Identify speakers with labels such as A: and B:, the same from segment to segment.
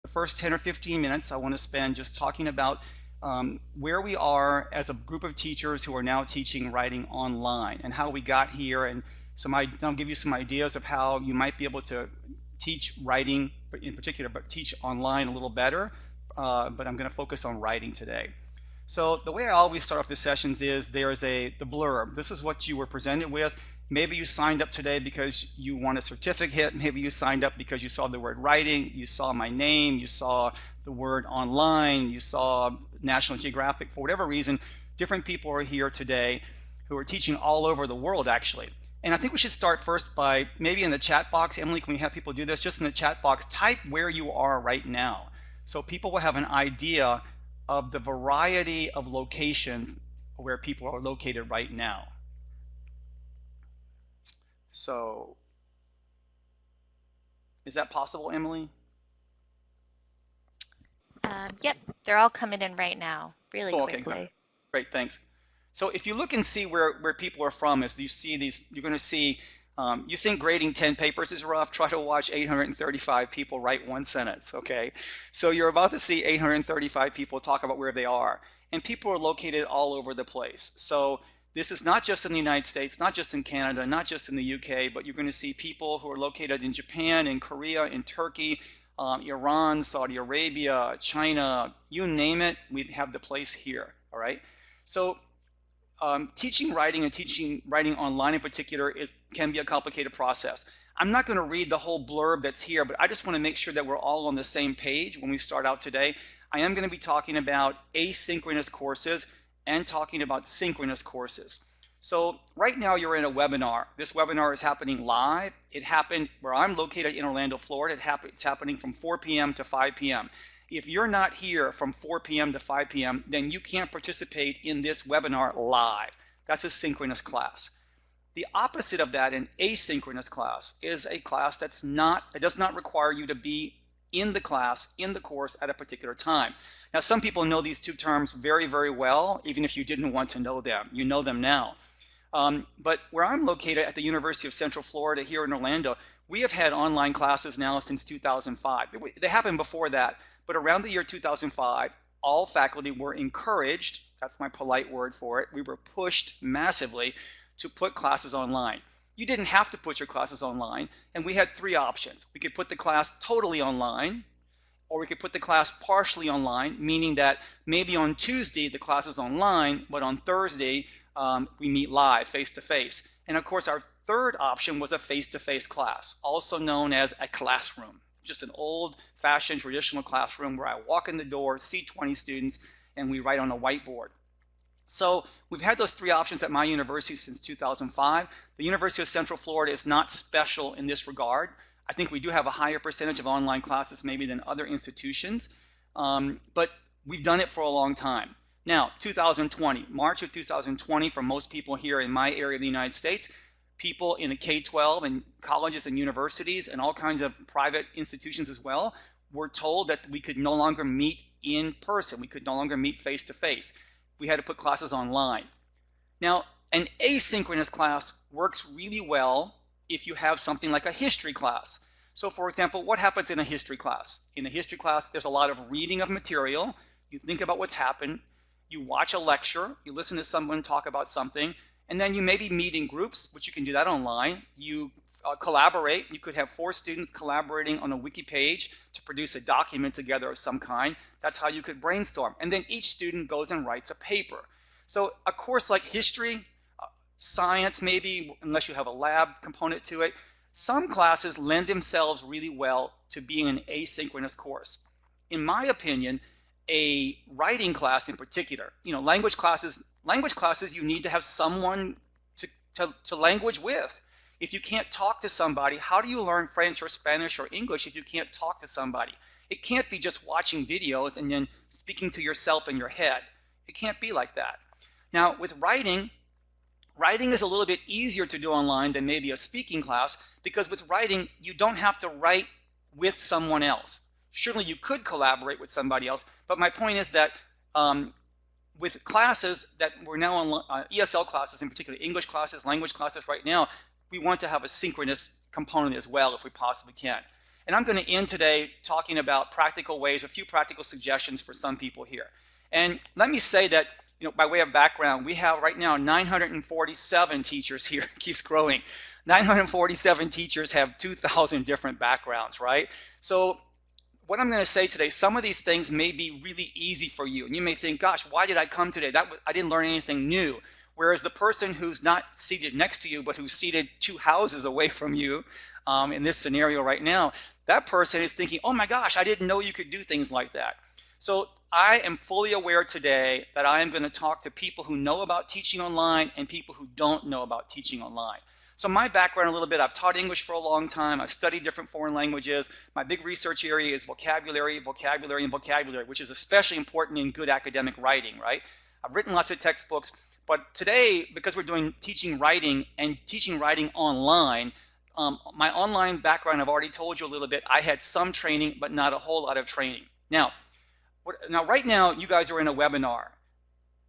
A: The first 10 or 15 minutes I want to spend just talking about where we are as a group of teachers who are now teaching writing online and how we got here, and I'll give you some ideas of how you might be able to teach writing in particular, but teach online a little better. But I'm going to focus on writing today. So the way I always start off the sessions is there's the blurb. This is what you were presented with. Maybe you signed up today because you want a certificate. Maybe you signed up because you saw the word writing, you saw my name, you saw the word online, you saw National Geographic. For whatever reason, different people are here today who are teaching all over the world, actually. And I think we should start first by maybe in the chat box. Emily, can we have people do this? Just in the chat box, type where you are right now, so people will have an idea of the variety of locations where people are located right now. So, is that possible, Emily?
B: Yep, they're all coming in right now, really quickly.
A: Okay, great, thanks. So if you look and see where people are from, as you see these, you're going to see, you think grading 10 papers is rough, try to watch 835 people write one sentence, okay? So you're about to see 835 people talk about where they are. And people are located all over the place. So this is not just in the United States, not just in Canada, not just in the UK, but you're going to see people who are located in Japan, in Korea, in Turkey, Iran, Saudi Arabia, China, you name it, we have the place here, all right? So teaching writing and teaching writing online in particular can be a complicated process. I'm not going to read the whole blurb that's here, but I just want to make sure that we're all on the same page when we start out today. I am going to be talking about asynchronous courses and talking about synchronous courses. So right now you're in a webinar. This webinar is happening live. It happened where I'm located in Orlando, Florida. It's happening from 4 p.m. to 5 p.m. If you're not here from 4 p.m. to 5 p.m., then you can't participate in this webinar live. That's a synchronous class. The opposite of that, an asynchronous class, is a class it does not require you to be in the class, in the course at a particular time. Now, some people know these two terms very, very well, even if you didn't want to know them. You know them now. But where I'm located at the University of Central Florida here in Orlando, we have had online classes now since 2005. They happened before that, but around the year 2005, all faculty were encouraged, that's my polite word for it, we were pushed massively to put classes online. You didn't have to put your classes online, and we had three options. We could put the class totally online, or we could put the class partially online, meaning that maybe on Tuesday the class is online, but on Thursday we meet live, face-to-face. And of course, our third option was a face-to-face class, also known as a classroom, just an old-fashioned traditional classroom where I walk in the door, see 20 students, and we write on a whiteboard. So we've had those three options at my university since 2005. The University of Central Florida is not special in this regard. I think we do have a higher percentage of online classes maybe than other institutions, but we've done it for a long time. Now, 2020, March of 2020, for most people here in my area of the United States, people in the K-12 and colleges and universities and all kinds of private institutions as well were told that we could no longer meet in person. We could no longer meet face-to-face. We had to put classes online. Now, an asynchronous class works really well if you have something like a history class. So for example, what happens in a history class? In a history class, there's a lot of reading of material. You think about what's happened. You watch a lecture. You listen to someone talk about something. And then you maybe meet in groups, which you can do that online. You collaborate. You could have 4 students collaborating on a wiki page to produce a document together of some kind. That's how you could brainstorm. And then each student goes and writes a paper. So a course like history, science maybe, unless you have a lab component to it, some classes lend themselves really well to being an asynchronous course. In my opinion, a writing class in particular, language classes you need to have someone to language with. If you can't talk to somebody, how do you learn French or Spanish or English if you can't talk to somebody? It can't be just watching videos and then speaking to yourself in your head. It can't be like that. Now, with writing is a little bit easier to do online than maybe a speaking class, because with writing, you don't have to write with someone else. Surely you could collaborate with somebody else, but my point is that with classes that we're now on, ESL classes in particular, English classes, language classes right now, we want to have a synchronous component as well if we possibly can. And I'm going to end today talking about practical ways, a few practical suggestions for some people here. And let me say that, by way of background, we have right now 947 teachers here. It keeps growing. 947 teachers have 2,000 different backgrounds, right? So what I'm going to say today, some of these things may be really easy for you. And you may think, gosh, why did I come today? I didn't learn anything new. Whereas the person who's not seated next to you, but who's seated 2 houses away from you, in this scenario right now, that person is thinking, oh my gosh, I didn't know you could do things like that. So I am fully aware today that I am going to talk to people who know about teaching online and people who don't know about teaching online. So my background a little bit, I've taught English for a long time. I've studied different foreign languages. My big research area is vocabulary, vocabulary, and vocabulary, which is especially important in good academic writing, right? I've written lots of textbooks. But today, because we're doing teaching writing and teaching writing online, my online background, I've already told you a little bit. I had some training, but not a whole lot of training. Now right now, you guys are in a webinar.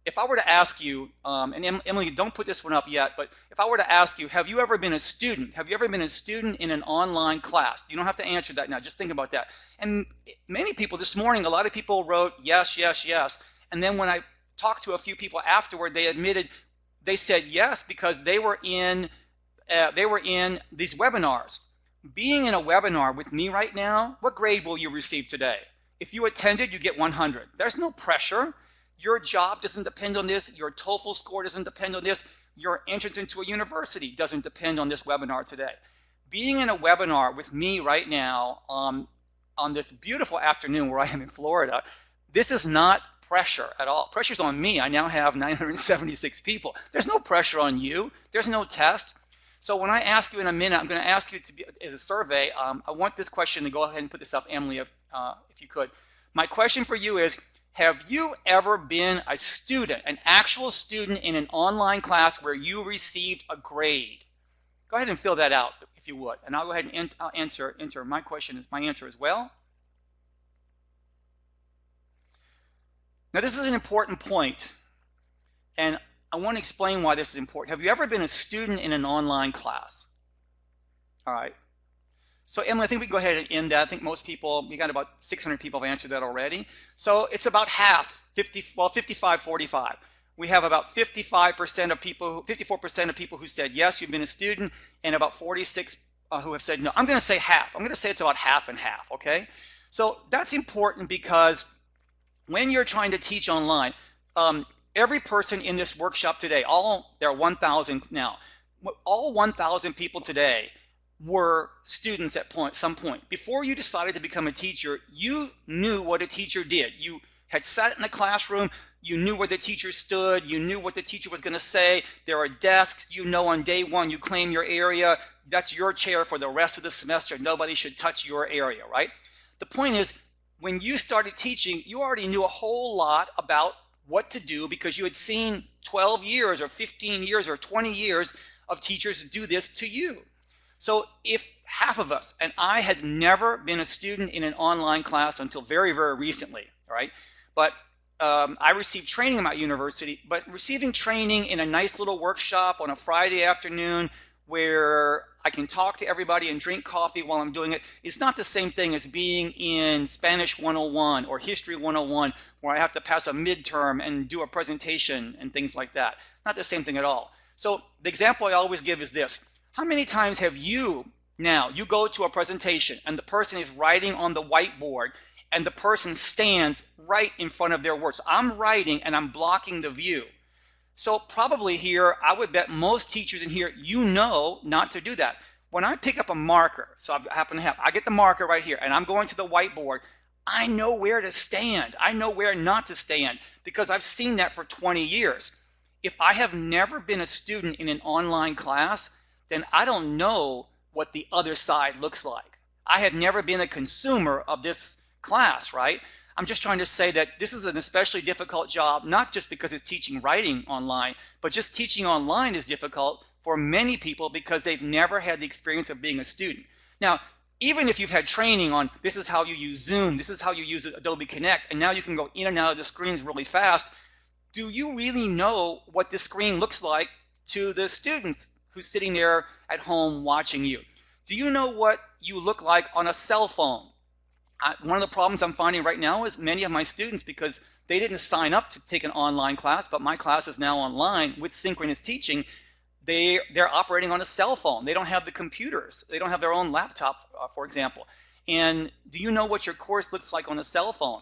A: If I were to ask you, and Emily, don't put this one up yet, but if I were to ask you, have you ever been a student? Have you ever been a student in an online class? You don't have to answer that now. Just think about that. And many people this morning, a lot of people wrote yes, yes, yes. And then when I talked to a few people afterward, they said yes because they were in these webinars. Being in a webinar with me right now, what grade will you receive today? If you attended, you get 100. There's no pressure. Your job doesn't depend on this. Your TOEFL score doesn't depend on this. Your entrance into a university doesn't depend on this webinar today. Being in a webinar with me right now on this beautiful afternoon where I am in Florida, this is not pressure at all. Pressure's on me. I now have 976 people. There's no pressure on you. There's no test. So when I ask you in a minute, I'm going to ask you to be as a survey. I want this question to go ahead and put this up, Emily, if you could. My question for you is, have you ever been a student, an actual student in an online class where you received a grade? Go ahead and fill that out if you would, and I'll go ahead and answer my answer as well. Now this is an important point, and I want to explain why this is important. Have you ever been a student in an online class? All right. So Emily, I think we can go ahead and end that. I think most people, we got about 600 people have answered that already. So it's about half, 55, 45. We have about 54% of people who said yes, you've been a student, and about 46 who have said no. I'm going to say half. I'm going to say it's about half and half, okay? So that's important because when you're trying to teach online, every person in this workshop today, there are 1,000 now, all 1,000 people today were students at some point. Before you decided to become a teacher, you knew what a teacher did. You had sat in a classroom, you knew where the teacher stood, you knew what the teacher was going to say. There are desks, on day one, you claim your area. That's your chair for the rest of the semester. Nobody should touch your area, right? The point is, when you started teaching, you already knew a whole lot about what to do because you had seen 12 years or 15 years or 20 years of teachers do this to you. So if half of us, and I had never been a student in an online class until very, very recently, all right? But I received training at my university, but receiving training in a nice little workshop on a Friday afternoon where I can talk to everybody and drink coffee while I'm doing it, it's not the same thing as being in Spanish 101 or History 101 where I have to pass a midterm and do a presentation and things like that. Not the same thing at all. So the example I always give is this. How many times have you go to a presentation and the person is writing on the whiteboard and the person stands right in front of their words? I'm writing and I'm blocking the view. So probably here, I would bet most teachers in here, not to do that. When I pick up a marker, so I get the marker right here and I'm going to the whiteboard, I know where to stand. I know where not to stand because I've seen that for 20 years. If I have never been a student in an online class, then I don't know what the other side looks like. I have never been a consumer of this class, right? I'm just trying to say that this is an especially difficult job, not just because it's teaching writing online, but just teaching online is difficult for many people because they've never had the experience of being a student. Now, even if you've had training on this is how you use Zoom, this is how you use Adobe Connect, and now you can go in and out of the screens really fast, do you really know what the screen looks like to the students who's sitting there at home watching you? Do you know what you look like on a cell phone? One of the problems I'm finding right now is many of my students, because they didn't sign up to take an online class, but my class is now online with synchronous teaching, they're operating on a cell phone. They don't have the computers. They don't have their own laptop, for example. And do you know what your course looks like on a cell phone?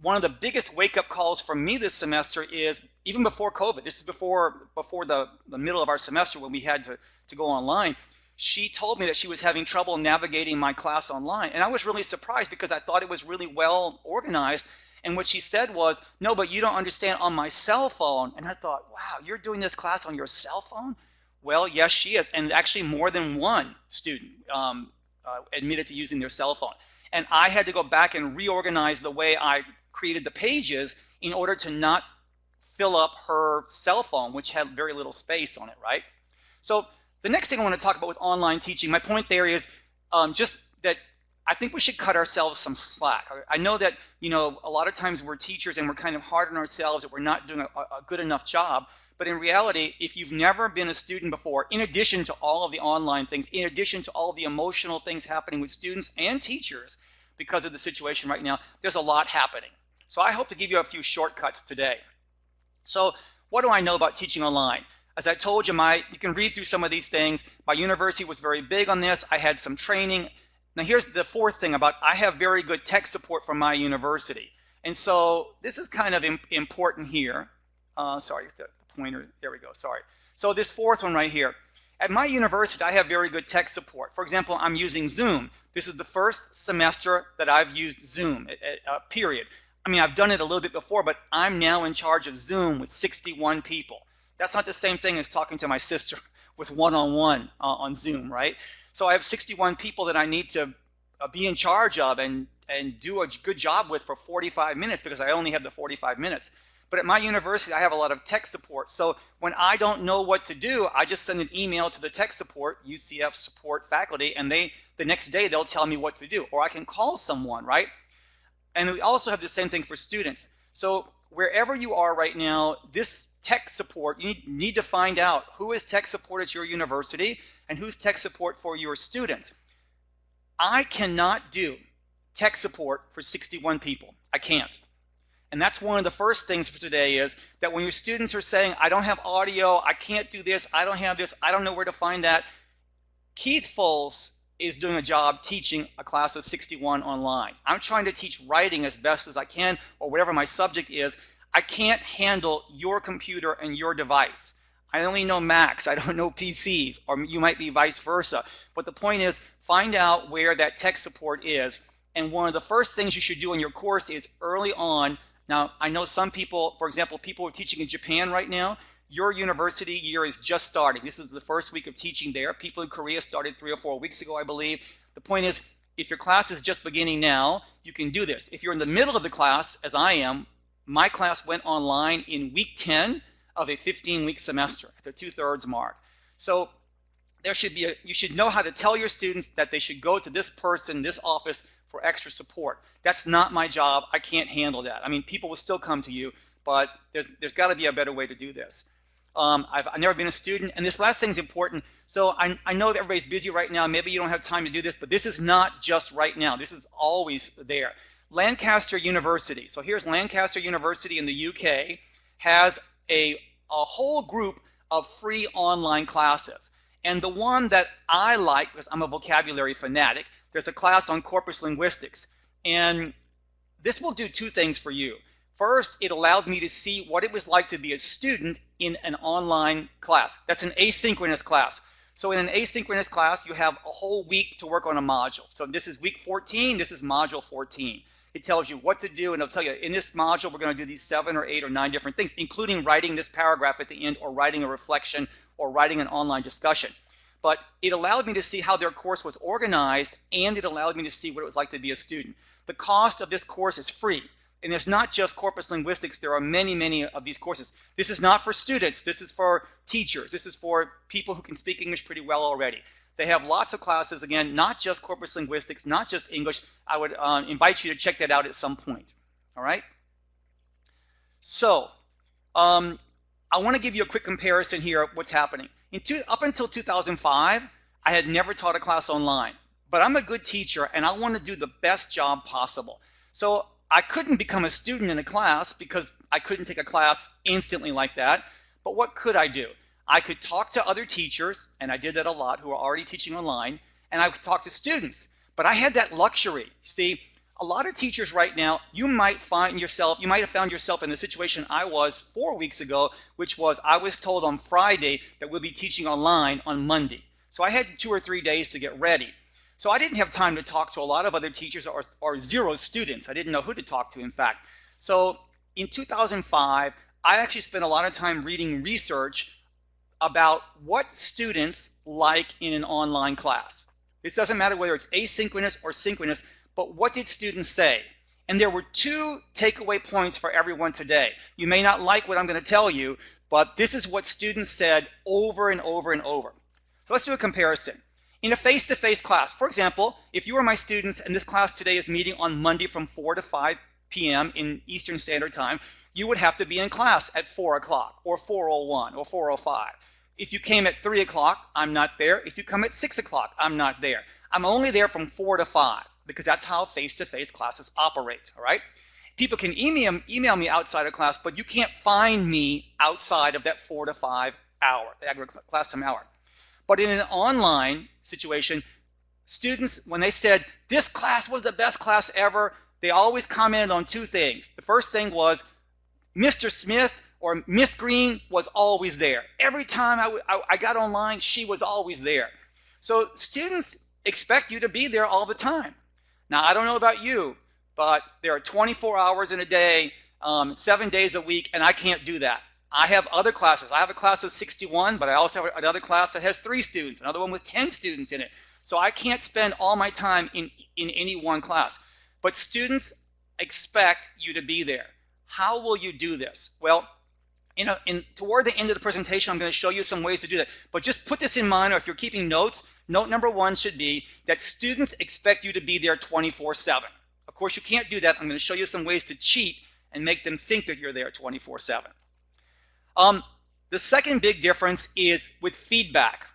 A: One of the biggest wake-up calls for me this semester is, even before COVID, this is before the middle of our semester when we had to go online, she told me that she was having trouble navigating my class online. And I was really surprised because I thought it was really well organized. And what she said was, no, but you don't understand, on my cell phone. And I thought, wow, you're doing this class on your cell phone? Well, yes, she is. And actually more than one student admitted to using their cell phone. And I had to go back and reorganize the way I created the pages in order to not fill up her cell phone, which had very little space on it, right? So the next thing I want to talk about with online teaching, my point there is just that I think we should cut ourselves some slack. I know that, you know, a lot of times we're teachers and we're kind of hard on ourselves that we're not doing a good enough job. But in reality, if you've never been a student before, in addition to all of the online things, in addition to all of the emotional things happening with students and teachers because of the situation right now, there's a lot happening. So I hope to give you a few shortcuts today. So what do I know about teaching online? As I told you, you can read through some of these things. My university was very big on this. I had some training. Now here's the fourth thing about, I have very good tech support from my university. And so this is kind of important here. Sorry, the pointer, there we go, sorry. So this fourth one right here. At my university, I have very good tech support. For example, I'm using Zoom. This is the first semester that I've used Zoom, period. I mean, I've done it a little bit before, but I'm now in charge of Zoom with 61 people. That's not the same thing as talking to my sister with one-on-one on Zoom, right? So I have 61 people that I need to be in charge of and do a good job with for 45 minutes because I only have the 45 minutes. But at my university, I have a lot of tech support. So when I don't know what to do, I just send an email to the tech support, UCF support faculty, and the next day they'll tell me what to do. Or I can call someone, right? And we also have the same thing for students. So wherever you are right now, this tech support, you need to find out who is tech support at your university and who's tech support for your students. I cannot do tech support for 61 people. I can't. And that's one of the first things for today is that when your students are saying, I don't have audio, I can't do this, I don't have this, I don't know where to find that, Keith Folse is doing a job teaching a class of 61 online. I'm trying to teach writing as best as I can, or whatever my subject is. I can't handle your computer and your device. I only know Macs, I don't know PCs, or you might be vice versa. But the point is, find out where that tech support is. And one of the first things you should do in your course is early on. Now, I know some people, for example, people who are teaching in Japan right now, your university year is just starting. This is the first week of teaching there. People in Korea started 3 or 4 weeks ago, I believe. The point is, if your class is just beginning now, you can do this. If you're in the middle of the class, as I am, my class went online in week 10 of a 15-week semester, at the 2/3 mark. So there should be you should know how to tell your students that they should go to this person, this office, for extra support. That's not my job. I can't handle that. I mean, people will still come to you, but there's got to be a better way to do this. I've never been a student, and this last thing is important. So I know that everybody's busy right now. Maybe you don't have time to do this, but this is not just right now. This is always there. Lancaster University. So here's Lancaster University in the UK has a whole group of free online classes. And the one that I like, because I'm a vocabulary fanatic, there's a class on corpus linguistics. And this will do two things for you. First, it allowed me to see what it was like to be a student in an online class. That's an asynchronous class. So in an asynchronous class, you have a whole week to work on a module. So this is week 14, this is module 14. It tells you what to do, and it'll tell you, in this module, we're going to do these 7 or 8 or 9 different things, including writing this paragraph at the end, or writing a reflection, or writing an online discussion. But it allowed me to see how their course was organized, and it allowed me to see what it was like to be a student. The cost of this course is free. And it's not just corpus linguistics. There are many, many of these courses. This is not for students. This is for teachers. This is for people who can speak English pretty well already. They have lots of classes, again, not just corpus linguistics, not just English. I would invite you to check that out at some point. All right? So I want to give you a quick comparison here of what's happening. Up until 2005, I had never taught a class online, but I'm a good teacher and I want to do the best job possible. So I couldn't become a student in a class because I couldn't take a class instantly like that. But what could I do? I could talk to other teachers, and I did that a lot, who are already teaching online, and I could talk to students. But I had that luxury. See, a lot of teachers right now, you might have found yourself in the situation I was 4 weeks ago, which was I was told on Friday that we'll be teaching online on Monday. So I had 2 or 3 days to get ready. So I didn't have time to talk to a lot of other teachers or zero students. I didn't know who to talk to, in fact. So in 2005, I actually spent a lot of time reading research about what students like in an online class. This doesn't matter whether it's asynchronous or synchronous, but what did students say? And there were 2 takeaway points for everyone today. You may not like what I'm going to tell you, but this is what students said over and over and over. So let's do a comparison. In a face-to-face class, for example, if you are my students and this class today is meeting on Monday from 4 to 5 p.m. in Eastern Standard Time, you would have to be in class at 4 o'clock or 4:01 or 4:05. If you came at 3 o'clock, I'm not there. If you come at 6 o'clock, I'm not there. I'm only there from 4 to 5 because that's how face-to-face classes operate, all right? People can email me outside of class, but you can't find me outside of that 4 to 5 hour, the class time hour. But in an online situation, students, when they said, this class was the best class ever, they always commented on 2 things. The first thing was, Mr. Smith or Miss Green was always there. Every time I got online, she was always there. So students expect you to be there all the time. Now, I don't know about you, but there are 24 hours in a day, 7 days a week, and I can't do that. I have other classes. I have a class of 61, but I also have another class that has 3 students, another one with 10 students in it. So I can't spend all my time in any one class. But students expect you to be there. How will you do this? Well, toward the end of the presentation, I'm going to show you some ways to do that. But just put this in mind, or if you're keeping notes, note number 1 should be that students expect you to be there 24/7. Of course, you can't do that. I'm going to show you some ways to cheat and make them think that you're there 24/7. The second big difference is with feedback.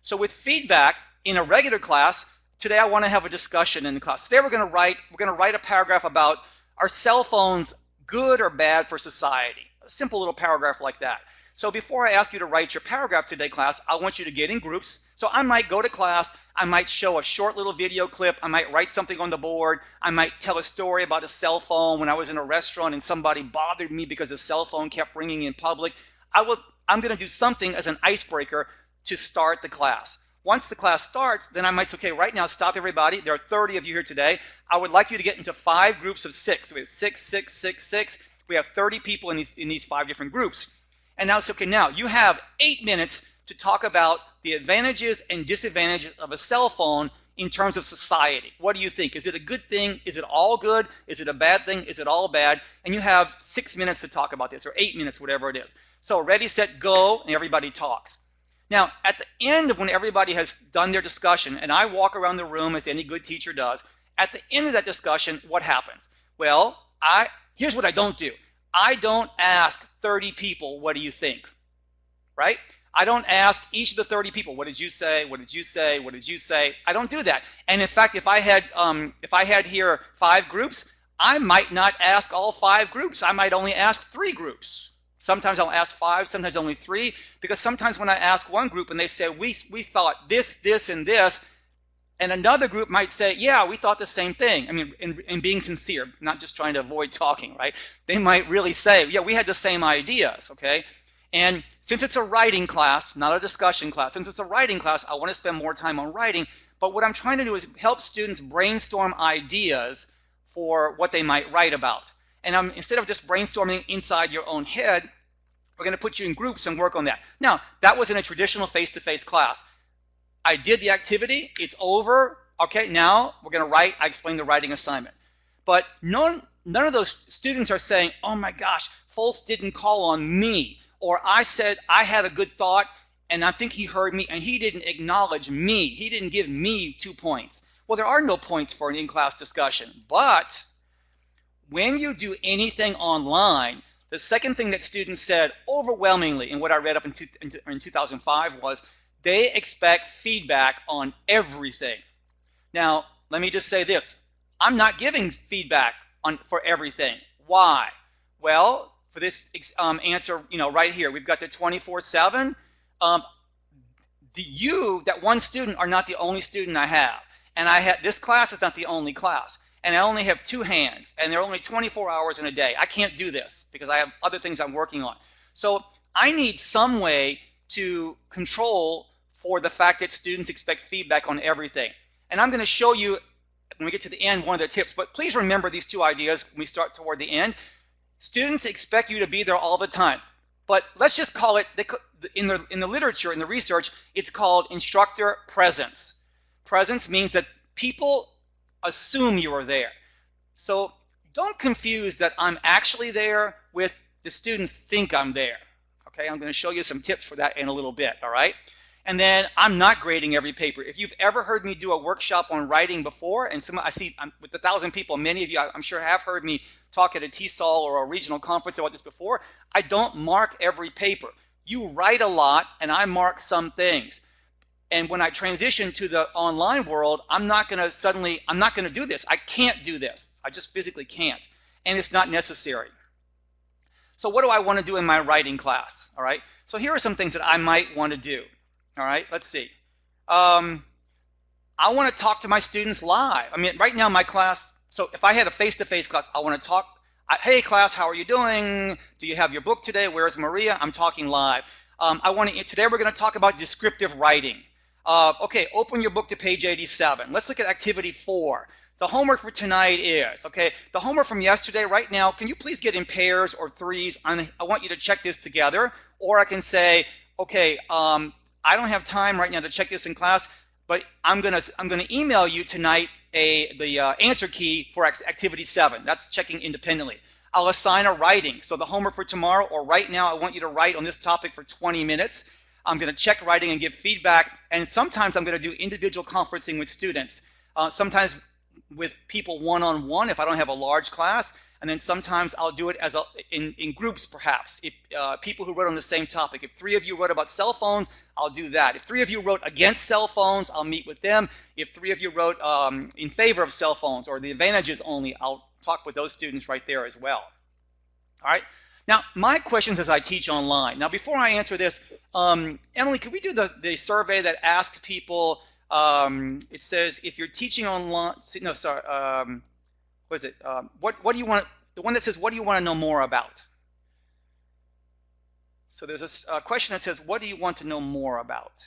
A: So with feedback in a regular class, today I want to have a discussion in the class. Today we're going to write a paragraph about, are cell phones good or bad for society? A simple little paragraph like that. So before I ask you to write your paragraph today, class, I want you to get in groups. So I might go to class, I might show a short little video clip, I might write something on the board, I might tell a story about a cell phone when I was in a restaurant and somebody bothered me because a cell phone kept ringing in public. I'm going to do something as an icebreaker to start the class. Once the class starts, then I might say, okay, right now, stop everybody. There are 30 of you here today. I would like you to get into 5 groups of 6. We have 6, 6, 6, 6. We have 30 people in these 5 different groups. And now it's okay, now you have 8 minutes to talk about the advantages and disadvantages of a cell phone in terms of society. What do you think? Is it a good thing? Is it all good? Is it a bad thing? Is it all bad? And you have 6 minutes to talk about this, or 8 minutes, whatever it is. So ready, set, go, and everybody talks. Now, at the end of when everybody has done their discussion, and I walk around the room as any good teacher does, at the end of that discussion, what happens? Well, here's what I don't do. I don't ask 30 people, what do you think? Right? I don't ask each of the 30 people, what did you say? What did you say? What did you say? I don't do that. And in fact, if I had here 5 groups, I might not ask all 5 groups. I might only ask 3 groups. Sometimes I'll ask 5, sometimes only 3, because sometimes when I ask one group and they say, we thought this, this, and this, and another group might say, yeah, we thought the same thing. I mean, in being sincere, not just trying to avoid talking, right? They might really say, yeah, we had the same ideas, okay? And since it's a writing class, not a discussion class, since it's a writing class, I want to spend more time on writing, but what I'm trying to do is help students brainstorm ideas for what they might write about. And instead of just brainstorming inside your own head, we're going to put you in groups and work on that. Now, that was in a traditional face-to-face class. I did the activity, it's over. Okay, now we're going to write. I explained the writing assignment. But none of those students are saying, oh my gosh, Folse didn't call on me. Or I said I had a good thought and I think he heard me and he didn't acknowledge me. He didn't give me 2 points. Well, there are no points for an in-class discussion. But when you do anything online, the second thing that students said overwhelmingly in what I read up in 2005 was They expect feedback on everything. Now, let me just say this. I'm not giving feedback for everything. Why? Well, for this answer, right here, we've got the 24/7. That one student are not the only student I have. And this class is not the only class. And I only have 2 hands, and there are only 24 hours in a day. I can't do this because I have other things I'm working on. So I need some way to control for the fact that students expect feedback on everything. And I'm going to show you when we get to the end one of the tips, but please remember these 2 ideas when we start toward the end. Students expect you to be there all the time, but let's just call it, in the literature, in the research, it's called instructor presence. Presence means that people assume you are there. So don't confuse that I'm actually there with the students think I'm there. Okay, I'm going to show you some tips for that in a little bit, all right? And then I'm not grading every paper. If you've ever heard me do a workshop on writing before, and I see with 1,000 people, many of you I'm sure have heard me talk at a TESOL or a regional conference about this before, I don't mark every paper. You write a lot, and I mark some things. And when I transition to the online world, I'm not going to do this. I can't do this. I just physically can't. And it's not necessary. So what do I want to do in my writing class? All right. So here are some things that I might want to do. All right. Let's see. I want to talk to my students live. I mean, right now my class, so if I had a face-to-face class, I want to talk. Hey, class, how are you doing? Do you have your book today? Where's Maria? I'm talking live. Today we're going to talk about descriptive writing. Okay, open your book to page 87. Let's look at activity 4. The homework for tonight is, okay, the homework from yesterday right now, can you please get in pairs or threes? I want you to check this together. Or I can say, okay, I don't have time right now to check this in class, but I'm gonna email you tonight the answer key for activity 7. That's checking independently. I'll assign a writing. So the homework for tomorrow or right now, I want you to write on this topic for 20 minutes. I'm going to check writing and give feedback, and sometimes I'm going to do individual conferencing with students, sometimes with people one-on-one if I don't have a large class, and then sometimes I'll do it in groups perhaps. If people who wrote on the same topic, if 3 of you wrote about cell phones, I'll do that. If 3 of you wrote against cell phones, I'll meet with them. If 3 of you wrote in favor of cell phones or the advantages only, I'll talk with those students right there as well. All right. Now, my questions as I teach online. Now, before I answer this, Emily, could we do the survey that asks people, it says, if you're teaching online, no, sorry, what is it? What do you want, the one that says, what do you want to know more about? So there's a question that says, what do you want to know more about?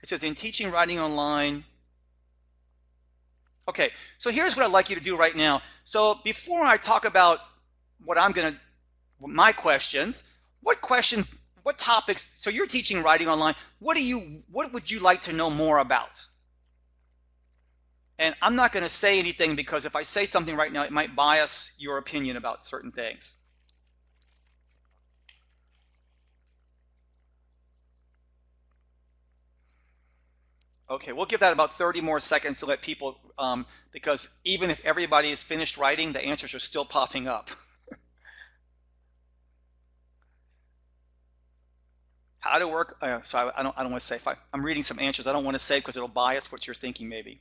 A: It says, in teaching writing online. Okay, so here's what I'd like you to do right now. So before I talk about my questions, what topics, so you're teaching writing online, what would you like to know more about? And I'm not going to say anything because if I say something right now, it might bias your opinion about certain things. Okay, we'll give that about 30 more seconds to let people, because even if everybody is finished writing, the answers are still popping up. How to work, so I don't want to say, I'm reading some answers, I don't want to say because it'll bias what you're thinking maybe.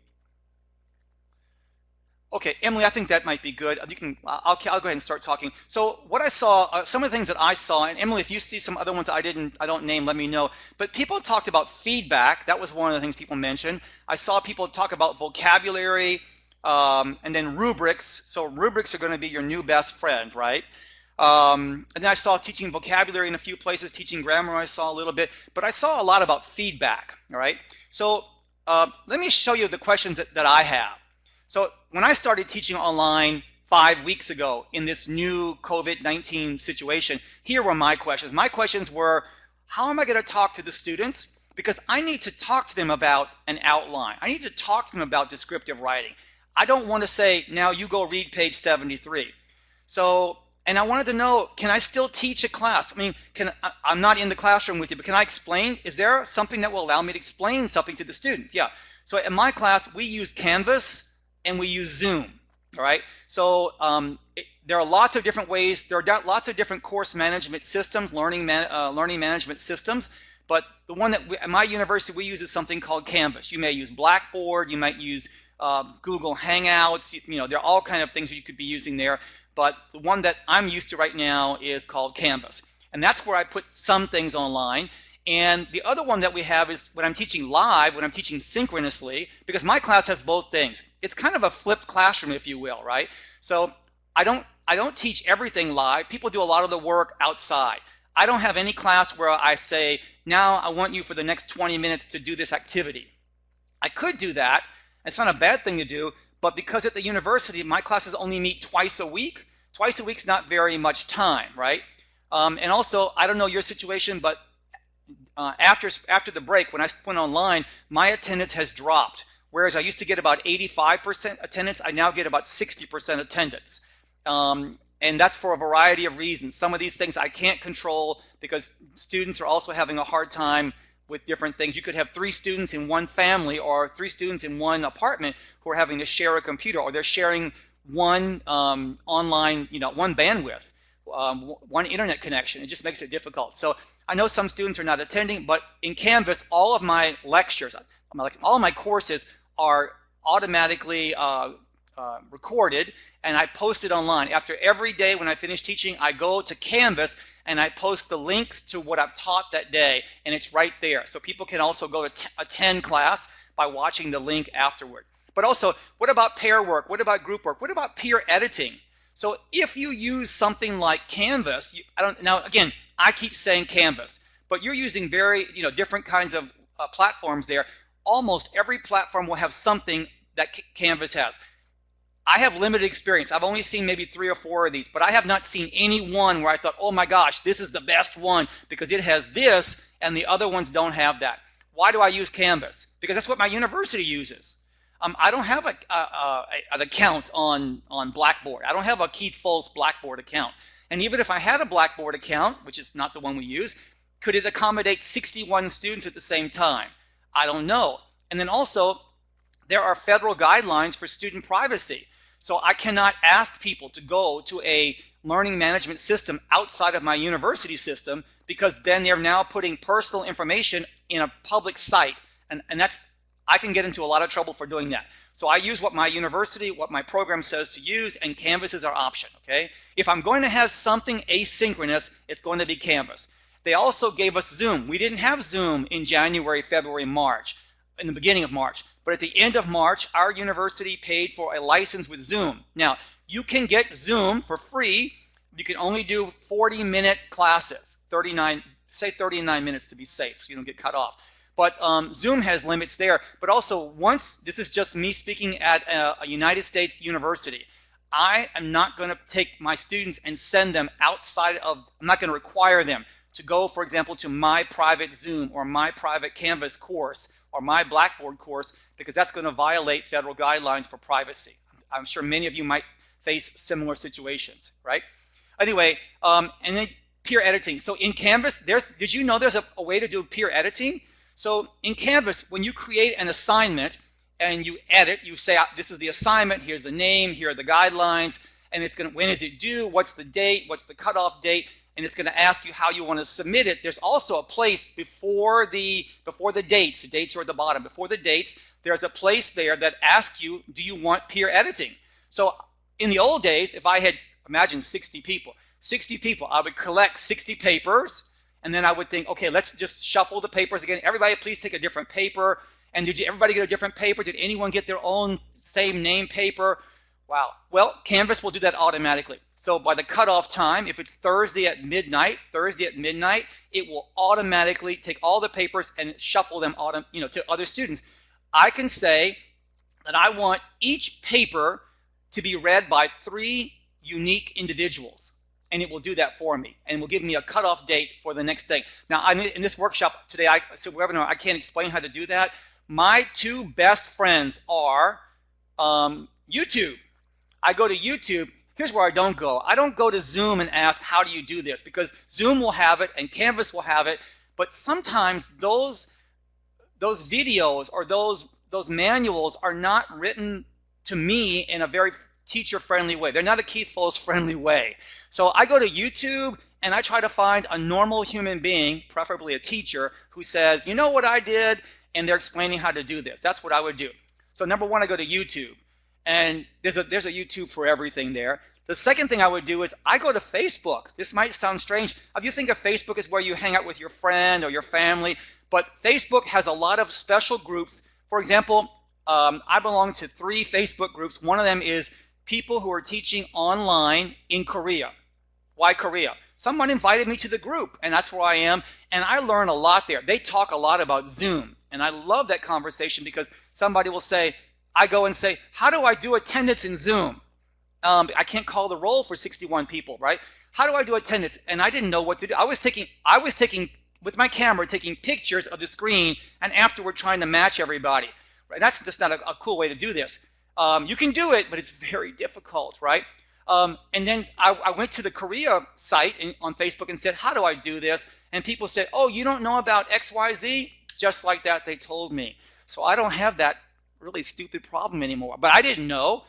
A: Okay, Emily, I think that might be good. I'll go ahead and start talking. So what I saw, some of the things that I saw, and Emily, if you see some other ones I don't name, let me know. But people talked about feedback. That was one of the things people mentioned. I saw people talk about vocabulary, and then rubrics. So rubrics are going to be your new best friend, right? And then I saw teaching vocabulary in a few places, teaching grammar I saw a little bit, but I saw a lot about feedback, all right? So let me show you the questions that I have. So when I started teaching online 5 weeks ago in this new COVID-19 situation, here were my questions. My questions were, how am I going to talk to the students? Because I need to talk to them about an outline. I need to talk to them about descriptive writing. I don't want to say, now you go read page 73. So, and I wanted to know, can I still teach a class? I mean, I'm not in the classroom with you, but can I explain? Is there something that will allow me to explain something to the students? Yeah. So in my class, we use Canvas and we use Zoom, all right? So there are lots of different ways. There are lots of different course management systems, learning management systems. But the one that at my university we use is something called Canvas. You may use Blackboard, you might use Google Hangouts. There are all kind of things that you could be using there. But the one that I'm used to right now is called Canvas. And that's where I put some things online. And the other one that we have is when I'm teaching live, when I'm teaching synchronously, because my class has both things. It's kind of a flipped classroom, if you will, right? So I don't teach everything live. People do a lot of the work outside. I don't have any class where I say, now I want you for the next 20 minutes to do this activity. I could do that. It's not a bad thing to do, but because at the university, my classes only meet twice a week. Twice a week's not very much time, right? And also, I don't know your situation, but after the break, when I went online, my attendance has dropped. Whereas I used to get about 85% attendance, I now get about 60% attendance. And that's for a variety of reasons. Some of these things I can't control because students are also having a hard time with different things. You could have 3 students in one family or 3 students in one apartment who are having to share a computer, or they're sharing one online, one bandwidth, one internet connection. It just makes it difficult. So I know some students are not attending, but in Canvas, all of my lectures, all of my courses are automatically recorded, and I post it online. After every day when I finish teaching, I go to Canvas and I post the links to what I've taught that day, and it's right there. So people can also go to attend class by watching the link afterward. But also, what about pair work? What about group work? What about peer editing? So if you use something like Canvas, now again, I keep saying Canvas, but you're using very different kinds of platforms there. Almost every platform will have something that Canvas has. I have limited experience. I've only seen maybe 3 or 4 of these, but I have not seen any one where I thought, oh my gosh, this is the best one because it has this and the other ones don't have that. Why do I use Canvas? Because that's what my university uses. I don't have an account on Blackboard. I don't have a Keith Folse Blackboard account. And even if I had a Blackboard account, which is not the one we use, could it accommodate 61 students at the same time? I don't know. And then also, there are federal guidelines for student privacy. So I cannot ask people to go to a learning management system outside of my university system because then they're now putting personal information in a public site. And I can get into a lot of trouble for doing that. So I use what my university, what my program says to use, and Canvas is our option, okay? If I'm going to have something asynchronous, it's going to be Canvas. They also gave us Zoom. We didn't have Zoom in January, February, March, in the beginning of March. But at the end of March, our university paid for a license with Zoom. Now, you can get Zoom for free. You can only do 40-minute classes, 39 minutes to be safe so you don't get cut off. But Zoom has limits there. But also, this is just me speaking at a United States university. I am not going to take my students and send them outside of, I'm not going to require them to go, for example, to my private Zoom or my private Canvas course or my Blackboard course, because that's going to violate federal guidelines for privacy. I'm sure many of you might face similar situations, right? Anyway, and then peer editing. So in Canvas, did you know there's a way to do peer editing? So in Canvas, when you create an assignment and you edit, you say, this is the assignment, here's the name, here are the guidelines, and it's going to, when is it due, what's the date, what's the cutoff date, and it's going to ask you how you want to submit it. There's also a place before the dates. The dates are at the bottom. Before the dates, there's a place there that asks you, do you want peer editing? So in the old days, if I had, imagine 60 people, I would collect 60 papers, and then I would think, okay, let's just shuffle the papers again. Everybody please take a different paper. And did everybody get a different paper? Did anyone get their own same name paper? Wow. Well, Canvas will do that automatically. So by the cutoff time, if it's Thursday at midnight, it will automatically take all the papers and shuffle them to other students. I can say that I want each paper to be read by 3 unique individuals, and it will do that for me, and will give me a cutoff date for the next thing. Now, in this workshop today, webinar, I can't explain how to do that. My 2 best friends are YouTube. I go to YouTube. Here's where I don't go. I don't go to Zoom and ask, how do you do this? Because Zoom will have it and Canvas will have it, but sometimes those videos or those manuals are not written to me in a very teacher-friendly way. They're not a Keith Folse friendly way. So I go to YouTube and I try to find a normal human being, preferably a teacher, who says, you know what I did, and they're explaining how to do this. That's what I would do. So number one, I go to YouTube, and there's a YouTube for everything there. The second thing I would do is I go to Facebook. This might sound strange. If you think of Facebook as where you hang out with your friend or your family, but Facebook has a lot of special groups. For example, I belong to 3 Facebook groups. One of them is people who are teaching online in Korea. Why Korea? Someone invited me to the group, and that's where I am, and I learn a lot there. They talk a lot about Zoom, and I love that conversation because somebody will say, I go and say, how do I do attendance in Zoom? I can't call the roll for 61 people, right? How do I do attendance? And I didn't know what to do. I was taking with my camera, taking pictures of the screen, and afterward trying to match everybody. Right? That's just not a cool way to do this. You can do it, but it's very difficult, right? And then I went to the Korea site on Facebook and said, how do I do this? And people said, oh, you don't know about XYZ? Just like that, they told me. So I don't have that really stupid problem anymore. But I didn't know.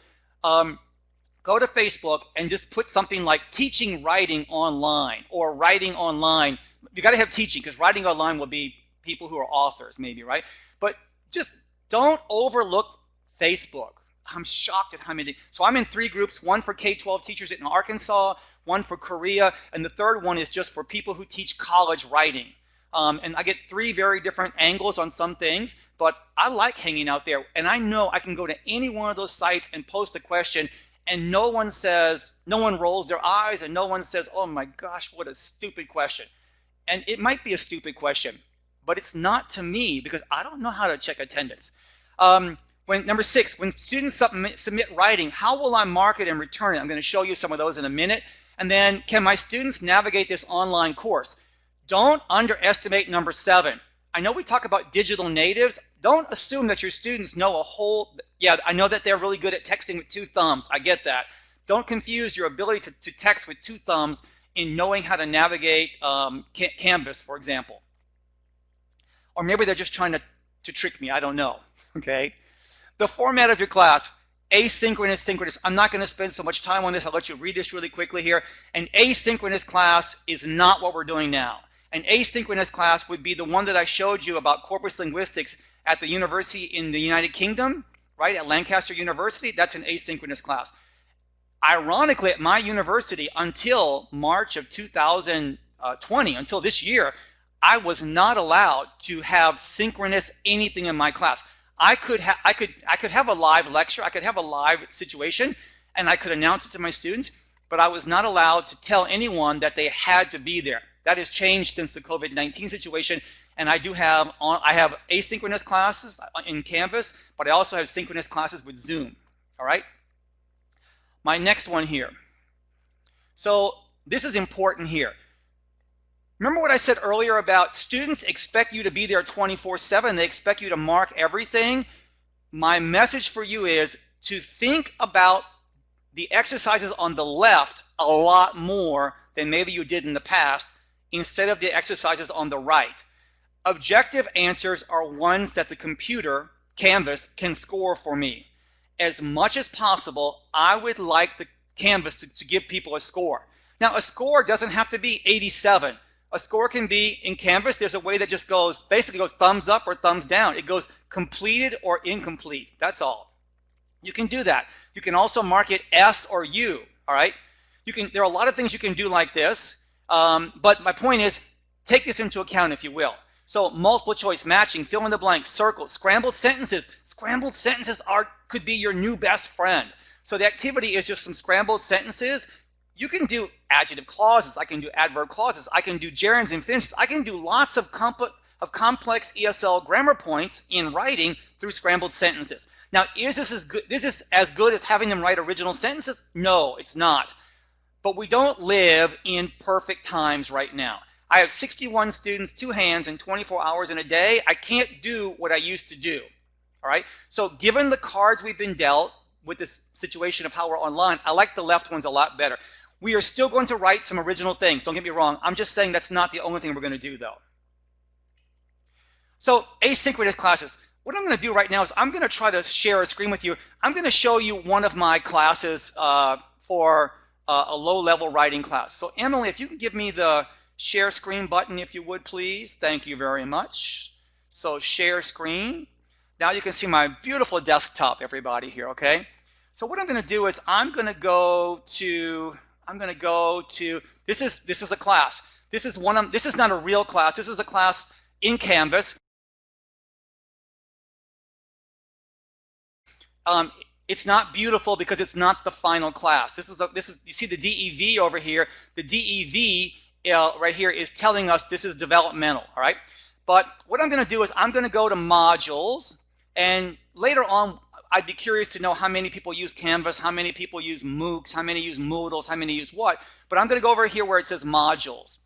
A: Go to Facebook and just put something like teaching writing online or writing online. You got to have teaching because writing online will be people who are authors maybe, right? But just don't overlook Facebook. I'm shocked at how many. So I'm in 3 groups, one for K-12 teachers in Arkansas, one for Korea, and the third one is just for people who teach college writing. And I get 3 very different angles on some things, but I like hanging out there. And I know I can go to any one of those sites and post a question, and no one rolls their eyes, and no one says, oh my gosh, what a stupid question. And it might be a stupid question, but it's not to me because I don't know how to check attendance. Number 6, when students submit writing, how will I mark it and return it? I'm going to show you some of those in a minute. And then, can my students navigate this online course? Don't underestimate number 7. I know we talk about digital natives. Don't assume that your students know a whole, yeah, I know that they're really good at texting with 2 thumbs. I get that. Don't confuse your ability to text with 2 thumbs in knowing how to navigate Canvas, for example. Or maybe they're just trying to trick me. I don't know, okay? The format of your class, asynchronous, synchronous. I'm not going to spend so much time on this. I'll let you read this really quickly here. An asynchronous class is not what we're doing now. An asynchronous class would be the one that I showed you about corpus linguistics at the university in the United Kingdom, right, at Lancaster University. That's an asynchronous class. Ironically, at my university, until March of 2020, until this year, I was not allowed to have synchronous anything in my class. I could have a live lecture, I could have a live situation, and I could announce it to my students, but I was not allowed to tell anyone that they had to be there. That has changed since the COVID-19 situation, and I have asynchronous classes in Canvas, but I also have synchronous classes with Zoom. All right. My next one here. So this is important here. Remember what I said earlier about students expect you to be there 24/7. They expect you to mark everything. My message for you is to think about the exercises on the left a lot more than maybe you did in the past, instead of the exercises on the right. Objective answers are ones that the computer, Canvas, can score for me. As much as possible, I would like the Canvas to give people a score. Now, a score doesn't have to be 87. A score can be, in Canvas, there's a way that just basically goes thumbs up or thumbs down. It goes completed or incomplete. That's all. You can do that. You can also mark it S or U, all right? There are a lot of things you can do like this, but my point is, take this into account, if you will. So multiple choice, matching, fill in the blank, circles, scrambled sentences. Scrambled sentences could be your new best friend. So the activity is just some scrambled sentences. You can do adjective clauses. I can do adverb clauses. I can do gerunds and finishes. I can do lots of complex ESL grammar points in writing through scrambled sentences. Now, is this as good as having them write original sentences? No, it's not. But we don't live in perfect times right now. I have 61 students, 2 hands, and 24 hours in a day. I can't do what I used to do. All right. So given the cards we've been dealt with this situation of how we're online, I like the left ones a lot better. We are still going to write some original things. Don't get me wrong. I'm just saying that's not the only thing we're going to do, though. So asynchronous classes. What I'm going to do right now is I'm going to try to share a screen with you. I'm going to show you one of my classes for a low-level writing class. So Emily, if you can give me the share screen button, if you would, please. Thank you very much. So share screen. Now you can see my beautiful desktop, everybody here, okay? So what I'm going to do is I'm going to go to this is a class. This is not a real class. This is a class in Canvas. It's not beautiful because it's not the final class. This is you see the DEV over here. The DEV right here is telling us this is developmental, all right? But what I'm going to do is I'm going to go to modules, and later on I'd be curious to know how many people use Canvas, how many people use MOOCs, how many use Moodles, how many use what. But I'm going to go over here where it says modules.